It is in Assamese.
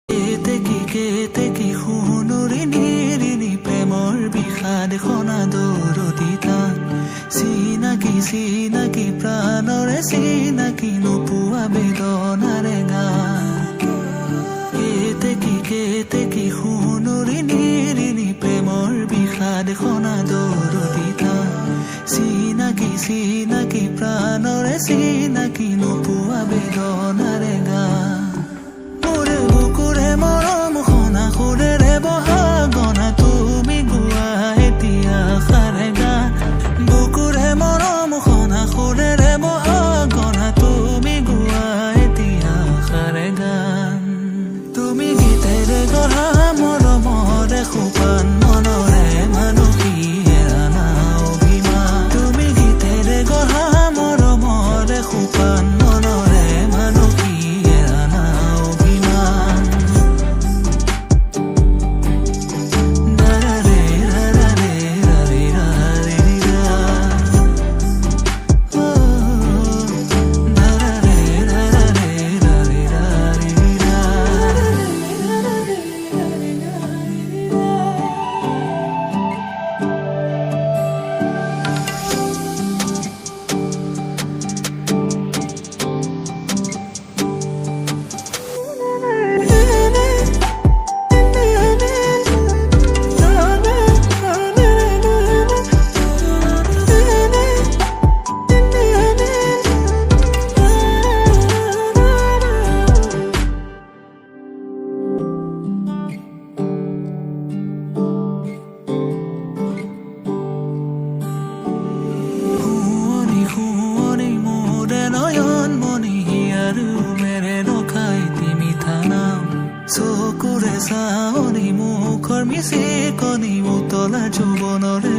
কেতে কি শুনুৰি নিৰিনি প্ৰেমৰ বিষাদ সনাদৰতি তাত চিনাকি প্ৰাণৰে চিনাকি নোপোৱা বেদনাৰে গান কেতে কি শুনুৰি নিৰিনি প্ৰেমৰ বিষাদ সনাদৰতি তাত চিনাকি প্ৰাণৰে চিনাকি নোপোৱা বেদনাৰে গান মৰম খনা খুৰেৰে বহাগনা তুমি গোৱা এতিয়া খাৰে গান বুকুৰে মৰম খনা খুৰেৰে বহাগনা তুমি গোৱা এতিয়া খাৰে গান তুমি গীতেৰে গঢ়া মৰমৰে সোপান মনৰে মানসী এৰানা অভিমান তুমি গীতেৰে গঢ়া মৰমৰে সোপান মনৰে মানসী এৰানা অভিমান চকুৰে চাৱনি মুখৰ মিচিকনি উতলা যৌৱনৰে